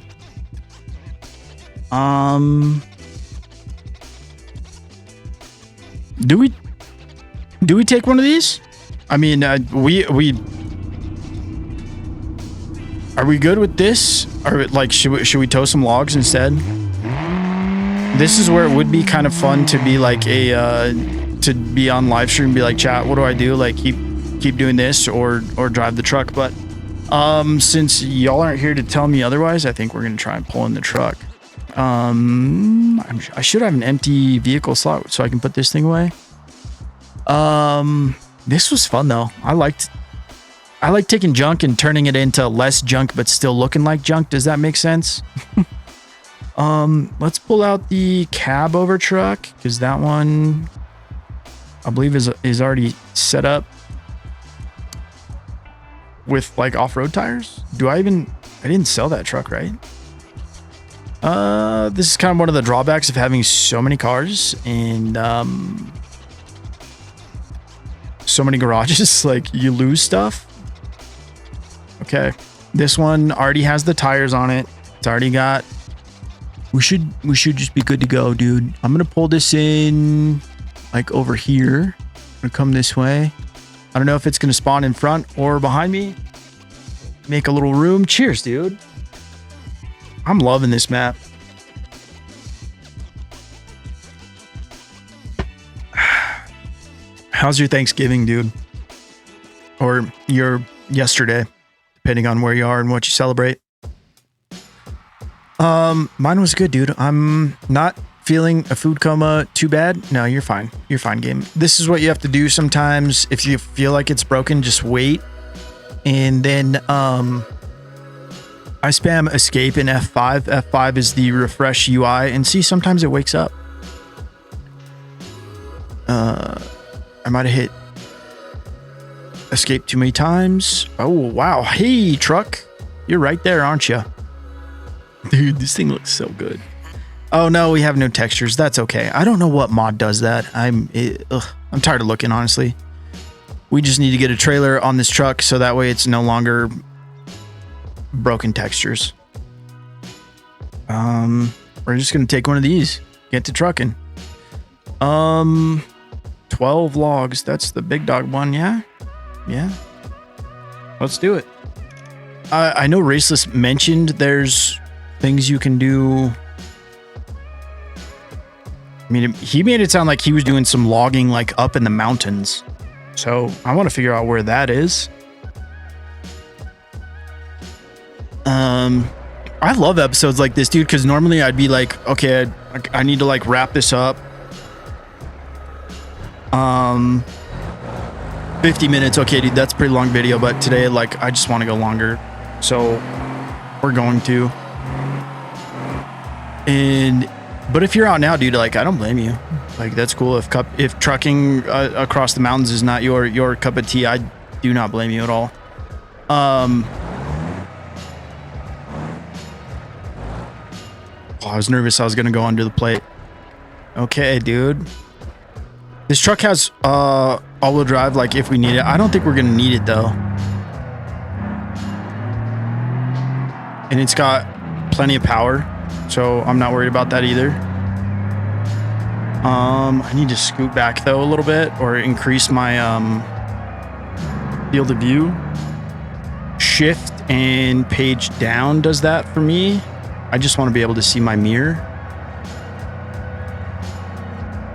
Do we take one of these? I mean, are we good with this? Or like, should we tow some logs instead? This is where it would be kind of fun to be like to be on live stream and be like, chat, what do I do? Like keep doing this or drive the truck. But since y'all aren't here to tell me otherwise, I think we're gonna try and pull in the truck. I should have an empty vehicle slot so I can put this thing away. This was fun though. I like taking junk and turning it into less junk but still looking like junk. Does that make sense? Let's pull out the cab over truck because that one I believe is already set up with like off-road tires. I didn't sell that truck, right? This is kind of one of the drawbacks of having so many cars and so many garages. Like you lose stuff. Okay, this one already has the tires on it. It's already got. We should just be good to go, dude. I'm gonna pull this in like over here. I'm gonna come this way. I don't know if it's gonna spawn in front or behind me. Make a little room. Cheers, dude. I'm loving this map. How's your Thanksgiving, dude? Or your yesterday, depending on where you are and what you celebrate. Mine was good, dude. I'm not feeling a food coma too bad. No, you're fine. You're fine, game. This is what you have to do sometimes. If you feel like it's broken, just wait. And then, I spam escape in F5. F5 is the refresh UI, and see, sometimes it wakes up. I might have hit escaped too many times. Oh, wow. Hey, truck. You're right there, aren't you? Dude, this thing looks so good. Oh, no, we have no textures. That's okay. I don't know what mod does that. I'm tired of looking, honestly. We just need to get a trailer on this truck so that way it's no longer broken textures. We're just going to take one of these. Get to trucking. 12 logs. That's the big dog one, yeah? Yeah. Let's do it. I know Raceless mentioned there's things you can do. I mean, he made it sound like he was doing some logging like up in the mountains. So I want to figure out where that is. I love episodes like this, dude, because normally I'd be like, okay, I need to like wrap this up. 50 minutes. Okay, dude, that's a pretty long video, but today, like, I just want to go longer. So we're going to. But if you're out now, dude, like, I don't blame you. Like, that's cool. If trucking across the mountains is not your cup of tea, I do not blame you at all. I was nervous I was going to go under the plate. Okay, dude. This truck has all-wheel drive, like, if we need it. I don't think we're going to need it, though. And it's got plenty of power, so I'm not worried about that either. I need to scoot back, though, a little bit, or increase my field of view. Shift and page down does that for me. I just want to be able to see my mirror.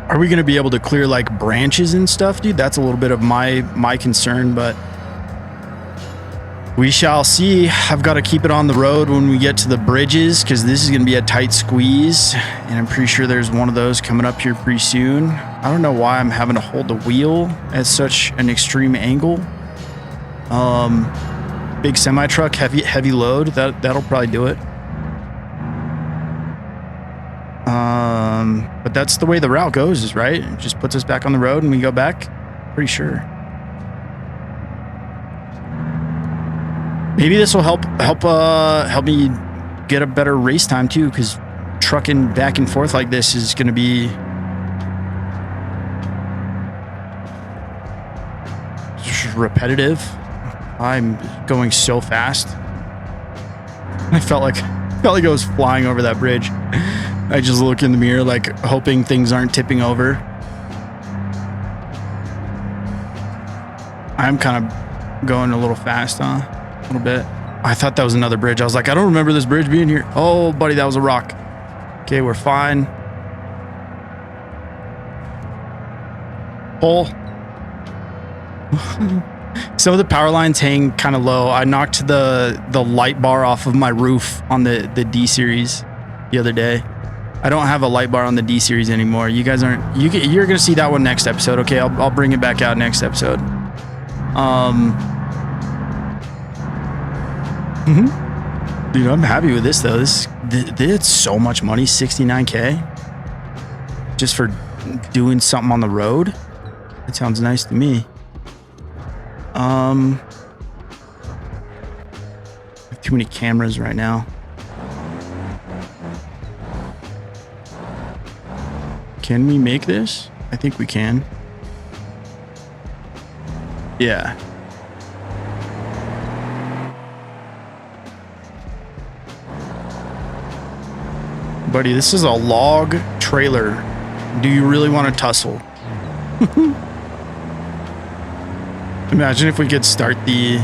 Are we going to be able to clear like branches and stuff, dude? That's a little bit of my concern, but we shall see. I've got to keep it on the road when we get to the bridges because this is going to be a tight squeeze, and I'm pretty sure there's one of those coming up here pretty soon. I don't know why I'm having to hold the wheel at such an extreme angle. Big semi truck, heavy load. That'll probably do it. But that's the way the route goes, is right? It just puts us back on the road and we go back. Pretty sure. Maybe this will help me get a better race time too, because trucking back and forth like this is going to be just repetitive. I'm going so fast. I felt like I was flying over that bridge. I just look in the mirror, like, hoping things aren't tipping over. I'm kind of going a little fast, huh? A little bit. I thought that was another bridge. I was like, I don't remember this bridge being here. Oh, buddy, that was a rock. Okay, we're fine. Pull. Some of the power lines hang kind of low. I knocked the light bar off of my roof on the D series the other day. I don't have a light bar on the D series anymore. You guys aren't. You're gonna see that one next episode. Okay, I'll bring it back out next episode. Dude, I'm happy with this though. It's so much money, 69K, just for doing something on the road. That sounds nice to me. I have too many cameras right now. Can we make this? I think we can. Yeah. Buddy, this is a log trailer. Do you really want to tussle? Imagine if we could start the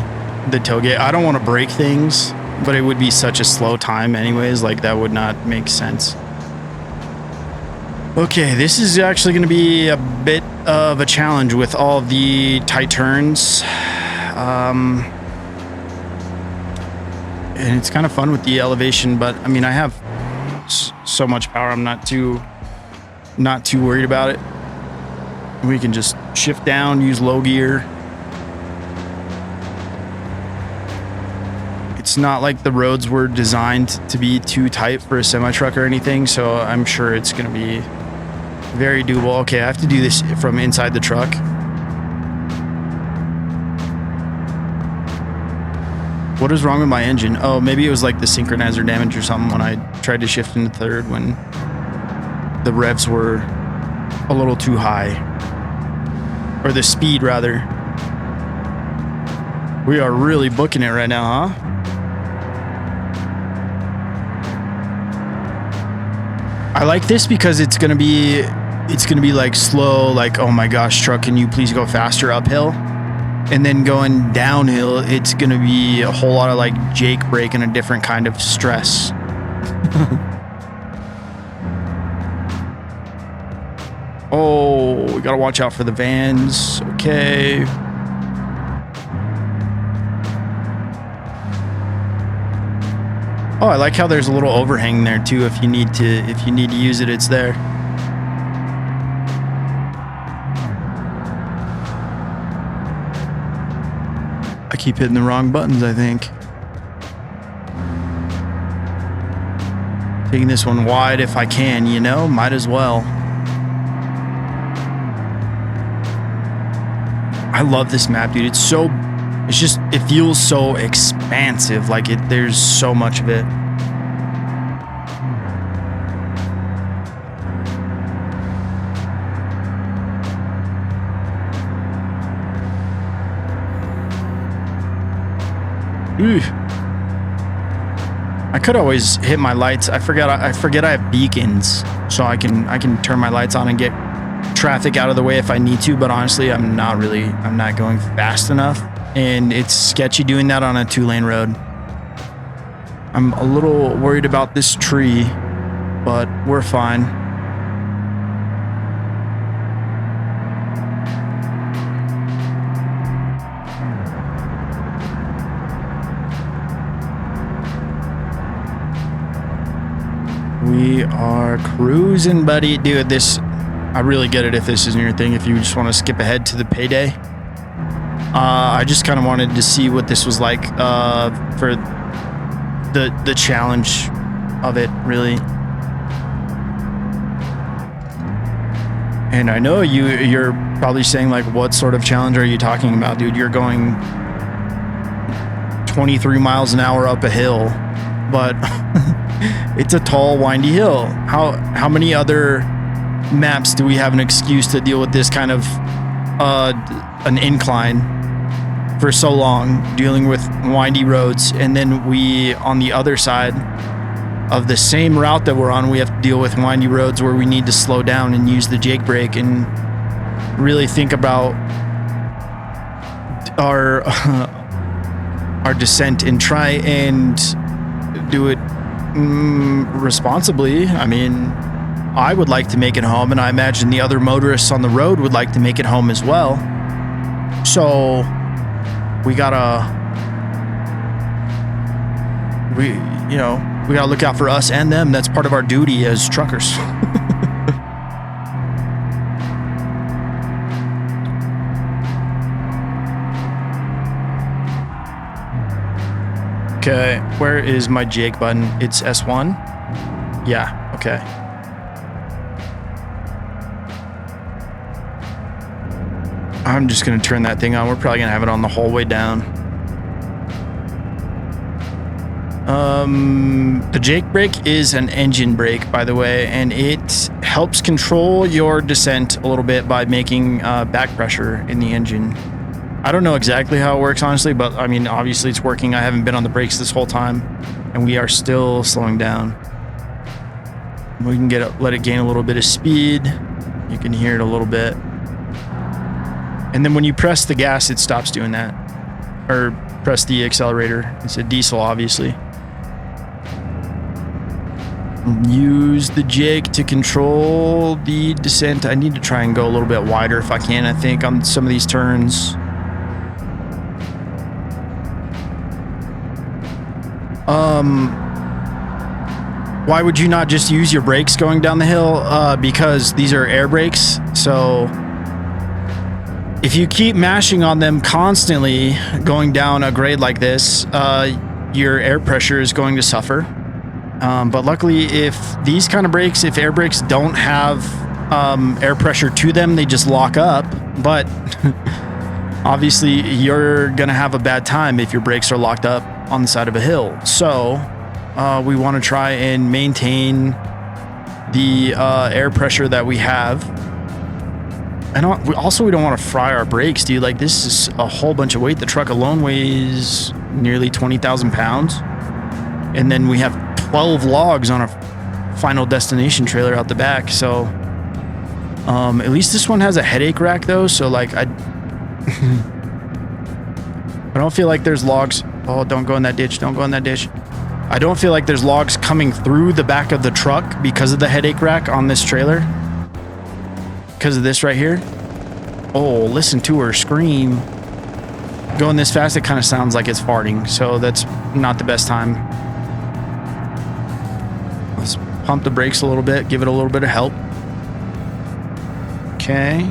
tailgate. I don't want to break things, but it would be such a slow time anyways. Like, that would not make sense. Okay, this is actually going to be a bit of a challenge with all of the tight turns. And it's kind of fun with the elevation, but I mean, I have so much power. I'm not too worried about it. We can just shift down, use low gear. It's not like the roads were designed to be too tight for a semi-truck or anything, so I'm sure it's going to be very doable. Okay, I have to do this from inside the truck. What is wrong with my engine? Oh, maybe it was like the synchronizer damage or something when I tried to shift into third when the revs were a little too high. Or the speed, rather. We are really booking it right now, huh? I like this because it's gonna be like slow, like, oh my gosh, truck, can you please go faster uphill? And then going downhill, it's gonna be a whole lot of like Jake brake and a different kind of stress. Oh, we gotta watch out for the vans. Okay. Oh, I like how there's a little overhang there too. If you need to use it, it's there. I keep hitting the wrong buttons, I think. Taking this one wide if I can, you know, might as well. I love this map, dude. It feels so expansive. Like there's so much of it. Ooh. I could always hit my lights. I forget I have beacons, so I can turn my lights on and get traffic out of the way if I need to, but honestly, I'm not going fast enough, and it's sketchy doing that on a 2-lane road. I'm a little worried about this tree, but we're fine. We are cruising, buddy. Dude, I really get it if this isn't your thing, if you just want to skip ahead to the payday. I just kind of wanted to see what this was like for the challenge of it, really. And I know you're probably saying, like, what sort of challenge are you talking about, dude? You're going 23 miles an hour up a hill, but it's a tall, windy hill. How many other maps do we have an excuse to deal with this kind of an incline for so long, dealing with windy roads, and then we, on the other side of the same route that we're on, we have to deal with windy roads where we need to slow down and use the Jake brake and really think about our descent and try and do it responsibly. I mean, I would like to make it home, and I imagine the other motorists on the road would like to make it home as well. So we gotta look out for us and them. That's part of our duty as truckers. Okay, where is my Jake button? It's S1? Yeah, okay. I'm just gonna turn that thing on. We're probably gonna have it on the whole way down. The Jake brake is an engine brake, by the way, and it helps control your descent a little bit by making back pressure in the engine. I don't know exactly how it works, honestly, but I mean, obviously it's working. I haven't been on the brakes this whole time, and we are still slowing down. We can let it gain a little bit of speed. You can hear it a little bit. And then when you press the gas, it stops doing that. Or press the accelerator. It's a diesel, obviously. Use the Jake to control the descent. I need to try and go a little bit wider if I can, I think, on some of these turns. Why would you not just use your brakes going down the hill? Because these are air brakes, so if you keep mashing on them constantly going down a grade like this, your air pressure is going to suffer. But luckily, if these kind of brakes, if air brakes don't have air pressure to them, they just lock up. But obviously, you're gonna have a bad time if your brakes are locked up. on the side of a hill. So we want to try and maintain the air pressure that we have. And we don't want to fry our brakes, dude. Like, this is a whole bunch of weight. The truck alone weighs nearly 20,000 pounds. And then we have 12 logs on a final destination trailer out the back. So at least this one has a headache rack though. So like I don't feel like there's logs. Oh, don't go in that ditch. Don't go in that ditch. I don't feel like there's logs coming through the back of the truck because of the headache rack on this trailer. Because of this right here. Oh, listen to her scream. Going this fast, it kind of sounds like it's farting. So that's not the best time. Let's pump the brakes a little bit. Give it a little bit of help. Okay.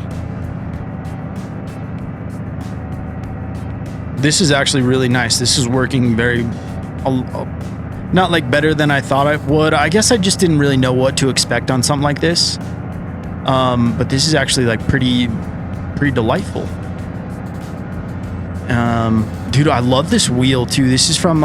This is actually really nice. This is working very... not like better than I thought it would. I guess I just didn't really know what to expect on something like this. But this is actually like pretty delightful. Dude, I love this wheel too. This is from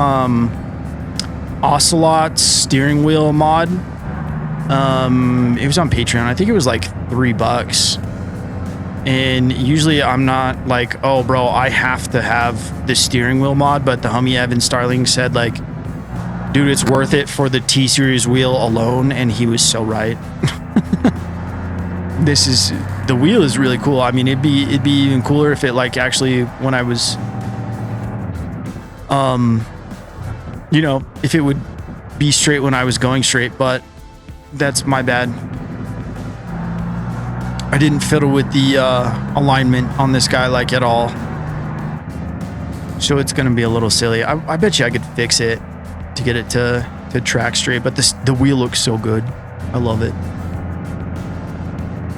Ocelot's steering wheel mod. It was on Patreon. I think it was like $3. And usually I'm not like, oh bro, I have to have the steering wheel mod, but the homie Evan Starling said like, dude, it's worth it for the T-Series wheel alone, and he was so right. The wheel is really cool. I mean, it'd be even cooler if it like actually when I was you know, if it would be straight when I was going straight, but that's my bad. I didn't fiddle with the alignment on this guy like at all. So it's gonna be a little silly. I bet you I could fix it to get it to track straight, but the wheel looks so good. I love it.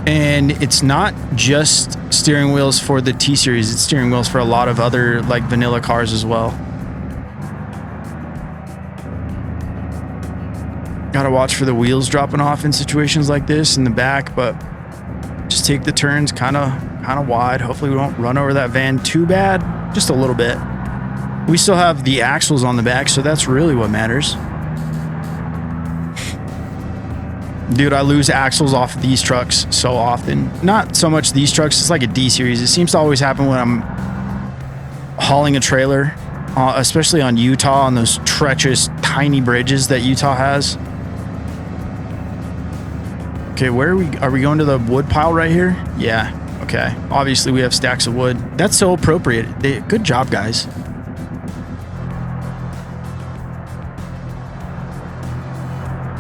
And it's not just steering wheels for the T-Series, it's steering wheels for a lot of other like vanilla cars as well. Gotta watch for the wheels dropping off in situations like this in the back, but just take the turns kind of wide. Hopefully we don't run over that van too bad, just a little bit. We still have the axles on the back, so that's really what matters. Dude, I lose axles off of these trucks so often. Not so much these trucks, it's like a D-Series. It seems to always happen when I'm hauling a trailer, especially on Utah, on those treacherous, tiny bridges that Utah has. Okay, where are we? Are we going to the wood pile right here? Yeah, okay. Obviously, we have stacks of wood. That's so appropriate. Good job, guys.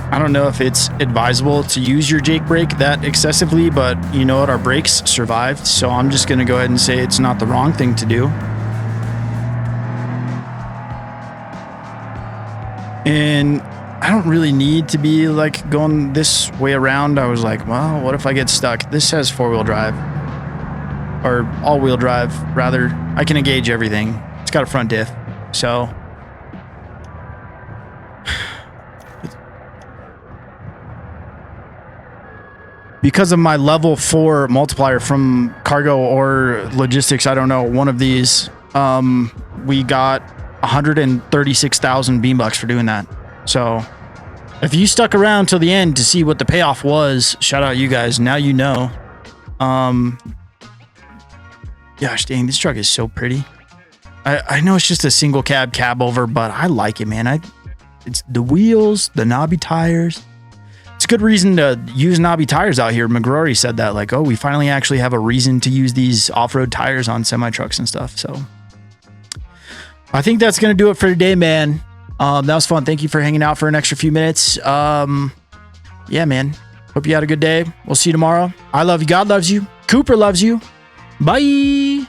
I don't know if it's advisable to use your Jake brake that excessively, but you know what? Our brakes survived, so I'm just going to go ahead and say it's not the wrong thing to do. And I don't really need to be like going this way around. I was like, well, what if I get stuck? This has four-wheel drive, or all-wheel drive, rather. I can engage everything. It's got a front diff, so... Because of my level 4 multiplier from cargo or logistics, I don't know, one of these, we got 136,000 beam bucks for doing that. So if you stuck around till the end to see what the payoff was, shout out you guys. Now you know. Gosh dang, this truck is so pretty. I know it's just a single cab over, but I like it, man. It's the wheels, the knobby tires. It's a good reason to use knobby tires out here. McGrory said that, like, oh, we finally actually have a reason to use these off-road tires on semi-trucks and stuff. So I think that's going to do it for today, man. That was fun. Thank you for hanging out for an extra few minutes. Yeah, man. Hope you had a good day. We'll see you tomorrow. I love you. God loves you. Cooper loves you. Bye.